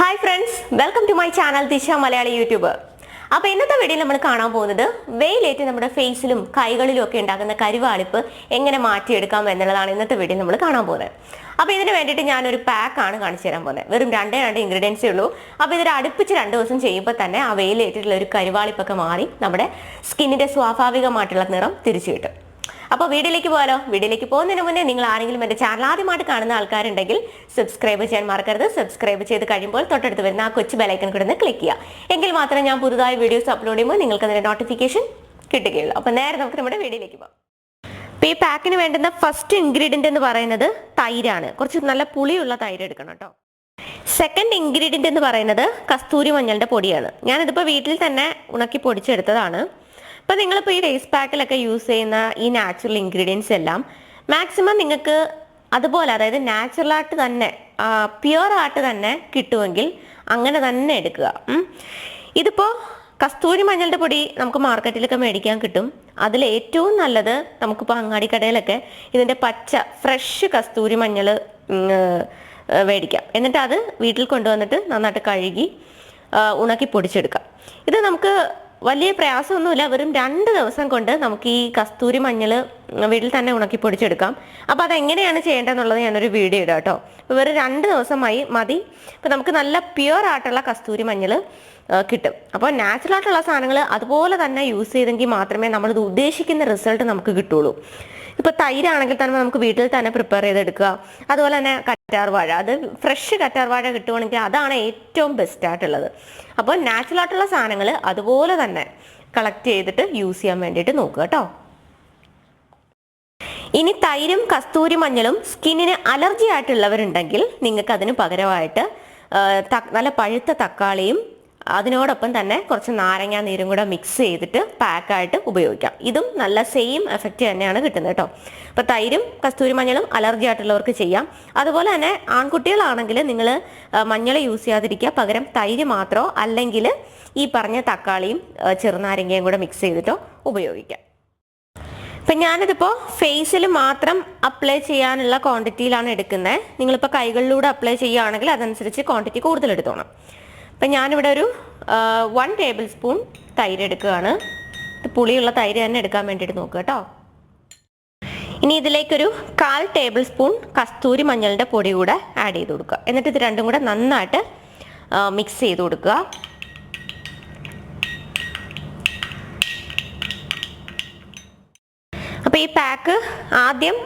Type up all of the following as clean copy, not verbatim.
Hi friends, welcome to my channel Disha Malayali YouTuber. അപ്പോൾ ഇന്നത്തെ വീഡിയോയിൽ നമ്മൾ കാണാൻ പോകുന്നത് വെയിലേറ്റ് നമ്മുടെ ഫേസിലും കൈകളിലും ഒക്കെ ഉണ്ടാകുന്ന കരിവാളിപ്പ് എങ്ങനെ മാറ്റിയെടുക്കാം എന്നുള്ളതാണ് ഇന്നത്തെ വീഡിയോയിൽ നമ്മൾ കാണാൻ പോകുന്നത്. അപ്പോൾ ഇതിന് വേണ്ടിയിട്ട് ഞാൻ ഒരു പാക്ക് ആണ് കാണിച്ചു തരാൻ പോകുന്നത്. വെറും രണ്ടേ ഇൻഗ്രീഡിയൻസേ ഉള്ളൂ. അപ്പോൾ ഇത് അടുപ്പിച്ച് 2 ദിവസം ചെയ്യുമ്പോൾ തന്നെ ആ വെയിലേറ്റിട്ടുള്ള ഒരു കരിവാളിപ്പൊക്കെ മാറി നമ്മുടെ സ്കിന്നിന്റെ സ്വാഭാവികമായിട്ടുള്ള നിറം തിരിച്ചു കിട്ടും. അപ്പോൾ വീഡിയോയിലേക്ക് പോകാലോ. വീഡിയോയിലേക്ക് പോകുന്നതിന് മുന്നേ നിങ്ങൾ ആരെങ്കിലും എൻ്റെ ചാനൽ ആദ്യമായിട്ട് കാണുന്ന ആൾക്കാരുണ്ടെങ്കിൽ സബ്സ്ക്രൈബ് ചെയ്യാൻ മറക്കരുത്. സബ്സ്ക്രൈബ് ചെയ്ത് കഴിയുമ്പോൾ തൊട്ടടുത്ത് വരുന്ന ആ കൊച്ചു ബെലൈക്കൺ കൂടെ ഒന്ന് ക്ലിക്ക് ചെയ്യുക. എങ്കിൽ മാത്രമേ ഞാൻ പുതുതായി വീഡിയോസ് അപ്ലോഡ് ചെയ്യുമ്പോൾ നിങ്ങൾക്ക് അതിൻ്റെ നോട്ടിഫിക്കേഷൻ കിട്ടുകയുള്ളൂ. അപ്പോൾ നേരെ നമുക്ക് നമ്മുടെ വീഡിയോയിലേക്ക് പോകാം. അപ്പോൾ ഈ പാക്കിന് വേണ്ടുന്ന ഫസ്റ്റ് ഇൻഗ്രീഡിയൻ്റ് എന്ന് പറയുന്നത് തൈരാണ്. കുറച്ച് നല്ല പുളിയുള്ള തൈര് എടുക്കണം കേട്ടോ. സെക്കൻഡ് ഇൻഗ്രീഡിയൻ്റ് എന്ന് പറയുന്നത് കസ്തൂരി മഞ്ഞളുടെ പൊടിയാണ്. ഞാനിതിപ്പോൾ വീട്ടിൽ തന്നെ ഉണക്കി പൊടിച്ചെടുത്തതാണ്. അപ്പോൾ നിങ്ങളിപ്പോൾ ഈ ഫേസ് പാക്കിലൊക്കെ യൂസ് ചെയ്യുന്ന ഈ നാച്ചുറൽ ഇൻഗ്രീഡിയൻസ് എല്ലാം മാക്സിമം നിങ്ങൾക്ക് അതുപോലെ, അതായത് നാച്ചുറലായിട്ട് തന്നെ പ്യുവറായിട്ട് തന്നെ കിട്ടുമെങ്കിൽ അങ്ങനെ തന്നെ എടുക്കുക. ഇതിപ്പോൾ കസ്തൂരി മഞ്ഞളുടെ പൊടി നമുക്ക് മാർക്കറ്റിലൊക്കെ മേടിക്കാൻ കിട്ടും. അതിൽ ഏറ്റവും നല്ലത് നമുക്കിപ്പോൾ അങ്ങാടിക്കടയിലൊക്കെ ഇതിൻ്റെ പച്ച ഫ്രഷ് കസ്തൂരി മഞ്ഞൾ മേടിക്കാം. എന്നിട്ട് അത് വീട്ടിൽ കൊണ്ടുവന്നിട്ട് നന്നായിട്ട് കഴുകി ഉണക്കി പൊടിച്ചെടുക്കാം. ഇത് നമുക്ക് വലിയ പ്രയാസമൊന്നുമില്ല. വെറും 2 ദിവസം കൊണ്ട് നമുക്ക് ഈ കസ്തൂരി മഞ്ഞൾ വീട്ടിൽ തന്നെ ഉണക്കി പൊടിച്ചെടുക്കാം. അപ്പോൾ അതെങ്ങനെയാണ് ചെയ്യേണ്ടതെന്നുള്ളത് ഞാനൊരു വീഡിയോ ഇടാം കേട്ടോ. അപ്പോൾ വെറും 2 ദിവസമായി മതി. ഇപ്പോൾ നമുക്ക് നല്ല പ്യുവർ ആയിട്ടുള്ള കസ്തൂരി മഞ്ഞൾ കിട്ടും. അപ്പോൾ നാച്ചുറൽ ആയിട്ടുള്ള സാധനങ്ങൾ അതുപോലെ തന്നെ യൂസ് ചെയ്തെങ്കിൽ മാത്രമേ നമ്മൾ ഉദ്ദേശിക്കുന്ന റിസൾട്ട് നമുക്ക് കിട്ടുള്ളൂ. ഇപ്പോൾ തൈരാണെങ്കിൽ തന്നെ നമുക്ക് വീട്ടിൽ തന്നെ പ്രിപ്പയർ ചെയ്തെടുക്കുക. അതുപോലെ തന്നെ കറ്റാർവാഴ, അത് ഫ്രഷ് കറ്റാർവാഴ കിട്ടുവാണെങ്കിൽ അതാണ് ഏറ്റവും ബെസ്റ്റ് ആയിട്ടുള്ളത്. അപ്പോൾ നാച്ചുറൽ ആയിട്ടുള്ള സാധനങ്ങൾ അതുപോലെ തന്നെ കളക്ട് ചെയ്തിട്ട് യൂസ് ചെയ്യാൻ വേണ്ടിയിട്ട് നോക്കുക കേട്ടോ. ഇനി തൈരും കസ്തൂരി മഞ്ഞളും സ്കിന്നിന് അലർജി ആയിട്ടുള്ളവരുണ്ടെങ്കിൽ നിങ്ങൾക്ക് അതിന് പകരമായിട്ട് നല്ല പഴുത്ത തക്കാളിയും അതിനോടൊപ്പം തന്നെ കുറച്ച് നാരങ്ങ നീരും കൂടെ മിക്സ് ചെയ്തിട്ട് പാക്കായിട്ട് ഉപയോഗിക്കാം. ഇതും നല്ല സെയിം എഫക്റ്റ് തന്നെയാണ് കിട്ടുന്നത് കേട്ടോ. അപ്പോൾ തൈരും കസ്തൂരി മഞ്ഞളും അലർജി ആയിട്ടുള്ളവർക്ക് ചെയ്യാം. അതുപോലെ തന്നെ ആൺകുട്ടികളാണെങ്കിൽ നിങ്ങൾ മഞ്ഞൾ യൂസ് ചെയ്യാതിരിക്കുക, പകരം തൈര് മാത്രമോ അല്ലെങ്കിൽ ഈ പറഞ്ഞ തക്കാളിയും ചെറുനാരങ്ങയും കൂടെ മിക്സ് ചെയ്തിട്ടോ ഉപയോഗിക്കാം. ഇപ്പം ഞാനിതിപ്പോൾ ഫേസിൽ മാത്രം അപ്ലൈ ചെയ്യാനുള്ള ക്വാണ്ടിറ്റിയിലാണ് എടുക്കുന്നത്. നിങ്ങളിപ്പോൾ കൈകളിലൂടെ അപ്ലൈ ചെയ്യുകയാണെങ്കിൽ അതനുസരിച്ച് ക്വാണ്ടിറ്റി കൂടുതൽ എടുത്തോണം. അപ്പം ഞാനിവിടെ ഒരു 1 ടേബിൾ സ്പൂൺ തൈര് എടുക്കുകയാണ്. ഇത് പുളിയുള്ള തൈര് തന്നെ എടുക്കാൻ വേണ്ടിയിട്ട് നോക്കുക കേട്ടോ. ഇനി ഇതിലേക്കൊരു 1/4 ടേബിൾ സ്പൂൺ കസ്തൂരി മഞ്ഞളുടെ പൊടി കൂടെ ആഡ് ചെയ്ത് കൊടുക്കുക. എന്നിട്ട് ഇത് രണ്ടും കൂടെ നന്നായിട്ട് മിക്സ് ചെയ്ത് കൊടുക്കുക. അപ്പോൾ ഈ പാക്ക് ആദ്യം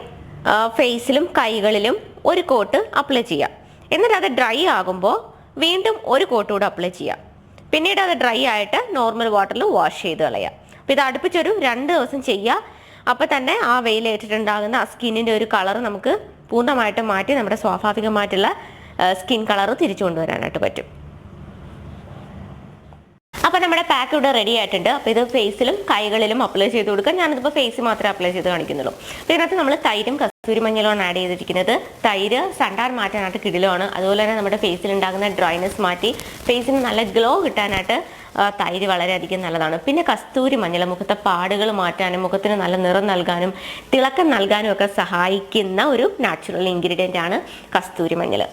ഫേസിലും കൈകളിലും ഒരു കോട്ട് അപ്ലൈ ചെയ്യാം. എന്നിട്ട് അത് ഡ്രൈ ആകുമ്പോൾ വീണ്ടും ഒരു കോട്ട് കൂടെ അപ്ലൈ ചെയ്യാം. പിന്നീട് അത് ഡ്രൈ ആയിട്ട് നോർമൽ വാട്ടറിൽ വാഷ് ചെയ്ത് കളയാം. അപ്പോൾ ഇത് അടുപ്പിച്ചൊരു 2 ദിവസം ചെയ്യുക. അപ്പോൾ തന്നെ ആ വെയിലേറ്റിട്ടുണ്ടാകുന്ന ആ സ്കിന്നിൻ്റെ ഒരു കളർ നമുക്ക് പൂർണ്ണമായിട്ട് മാറ്റി നമ്മുടെ സ്വാഭാവികമായിട്ടുള്ള സ്കിൻ കളർ തിരിച്ചു കൊണ്ടുവരാനായിട്ട് പറ്റും. അപ്പോൾ നമ്മുടെ പാക്ക് ഇവിടെ റെഡി ആയിട്ടുണ്ട്. അപ്പോൾ ഇത് ഫേസിലും കൈകളിലും അപ്ലൈ ചെയ്ത് കൊടുക്കുക. ഞാനിതിപ്പോൾ ഫേസ് മാത്രമേ അപ്ലൈ ചെയ്ത് കാണിക്കുന്നുള്ളൂ. അപ്പോൾ ഇതിനകത്ത് നമ്മൾ തൈരും കസ്തൂരി മഞ്ഞളുമാണ് ആഡ് ചെയ്തിരിക്കുന്നത്. തൈര് സൺടാൻ മാറ്റാനായിട്ട് കിടിലമാണ്. അതുപോലെ തന്നെ നമ്മുടെ ഫേസിലുണ്ടാകുന്ന ഡ്രൈനെസ് മാറ്റി ഫേസിന് നല്ല ഗ്ലോ കിട്ടാനായിട്ട് തൈര് വളരെയധികം നല്ലതാണ്. പിന്നെ കസ്തൂരി മഞ്ഞൾ മുഖത്തെ പാടുകൾ മാറ്റാനും മുഖത്തിന് നല്ല നിറം നൽകാനും തിളക്കം നൽകാനും ഒക്കെ സഹായിക്കുന്ന ഒരു നാച്ചുറൽ ഇൻഗ്രീഡിയൻ്റ് ആണ് കസ്തൂരി മഞ്ഞൾ.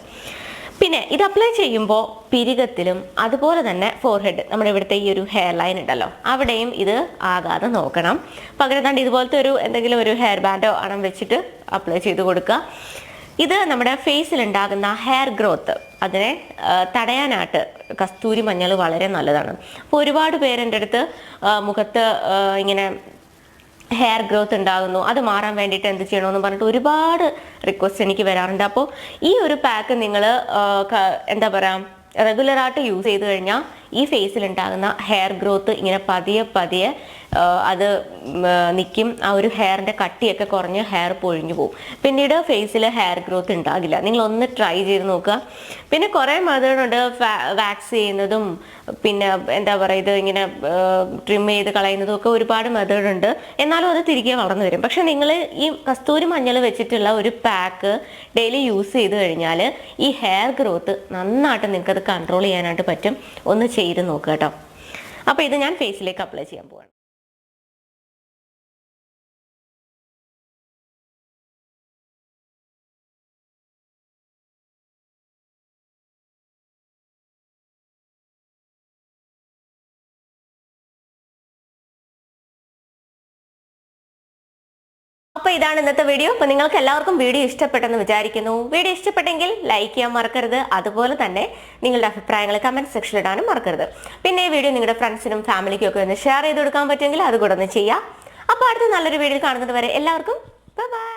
പിന്നെ ഇത് അപ്ലൈ ചെയ്യുമ്പോൾ പിരികത്തിലും അതുപോലെ തന്നെ ഫോർഹെഡ്, നമ്മുടെ ഇവിടുത്തെ ഈ ഒരു ഹെയർ ലൈൻ ഉണ്ടല്ലോ, അവിടെയും ഇത് ആകാതെ നോക്കണം. പകരം തന്നെ ഇതുപോലത്തെ എന്തെങ്കിലും ഒരു ഹെയർ ബാൻഡോ അണം വെച്ചിട്ട് അപ്ലൈ ചെയ്ത് കൊടുക്കുക. ഇത് നമ്മുടെ ഫേസിലുണ്ടാകുന്ന ഹെയർ ഗ്രോത്ത് അതിനെ തടയാനായിട്ട് കസ്തൂരി മഞ്ഞൾ വളരെ നല്ലതാണ്. അപ്പോൾ ഒരുപാട് പേരെൻ്റെ അടുത്ത് മുഖത്ത് ഇങ്ങനെ ഹെയർ ഗ്രോത്ത് ഉണ്ടാകുന്നു, അത് മാറാൻ വേണ്ടിയിട്ട് എന്ത് ചെയ്യണമെന്ന് പറഞ്ഞിട്ട് ഒരുപാട് റിക്വസ്റ്റ് എനിക്ക് വരാറുണ്ട്. അപ്പോൾ ഈ ഒരു പാക്ക് നിങ്ങൾ എന്താ പറയുക റെഗുലറായിട്ട് യൂസ് ചെയ്ത് കഴിഞ്ഞാൽ ഈ ഫേസിലുണ്ടാകുന്ന ഹെയർ ഗ്രോത്ത് ഇങ്ങനെ പതിയെ പതിയെ അത് നിൽക്കും. ആ ഒരു ഹെയറിൻ്റെ കട്ടിയൊക്കെ കുറഞ്ഞ് ഹെയർ പൊഴിഞ്ഞു പോകും. പിന്നീട് ഫേസിൽ ഹെയർ ഗ്രോത്ത് ഉണ്ടാകില്ല. നിങ്ങളൊന്ന് ട്രൈ ചെയ്ത് നോക്കുക. പിന്നെ കുറേ മെത്തേഡുണ്ട്, വാക്സ് ചെയ്യുന്നതും പിന്നെ എന്താ പറയുക ഇത് ഇങ്ങനെ ട്രിം ചെയ്ത് കളയുന്നതും ഒക്കെ ഒരുപാട് മെത്തേഡുണ്ട്. എന്നാലും അത് തിരികെ വളർന്നു വരും. പക്ഷെ നിങ്ങൾ ഈ കസ്തൂരി മഞ്ഞൾ വെച്ചിട്ടുള്ള ഒരു പാക്ക് ഡെയിലി യൂസ് ചെയ്ത് കഴിഞ്ഞാൽ ഈ ഹെയർ ഗ്രോത്ത് നന്നായിട്ട് നിങ്ങൾക്കത് കൺട്രോൾ ചെയ്യാനായിട്ട് പറ്റും. ഒന്ന് ചെയ്ത് നോക്കുക കേട്ടോ. അപ്പോൾ ഇത് ഞാൻ ഫേസിലേക്ക് അപ്ലൈ ചെയ്യാൻ പോവാണ്. ഇതാണ് ഇന്നത്തെ വീഡിയോ. അപ്പോൾ നിങ്ങൾക്ക് എല്ലാവർക്കും വീഡിയോ ഇഷ്ടപ്പെട്ടെന്ന് വിചാരിക്കുന്നു. വീഡിയോ ഇഷ്ടപ്പെട്ടെങ്കിൽ ലൈക്ക് ചെയ്യാൻ മറക്കരുത്. അതുപോലെ തന്നെ നിങ്ങളുടെ അഭിപ്രായങ്ങൾ കമന്റ് സെക്ഷനിൽ ഇടാനും മറക്കരുത്. പിന്നെ ഈ വീഡിയോ നിങ്ങളുടെ ഫ്രണ്ട്സിനും ഫാമിലിക്കും ഒക്കെ ഒന്ന് ഷെയർ ചെയ്ത് കൊടുക്കാൻ പറ്റുമെങ്കിൽ അതുകൂടെ ഒന്ന് ചെയ്യാം. അപ്പോൾ അടുത്ത നല്ലൊരു വീഡിയോ കാണുന്നത് വരെ എല്ലാവർക്കും ബൈ.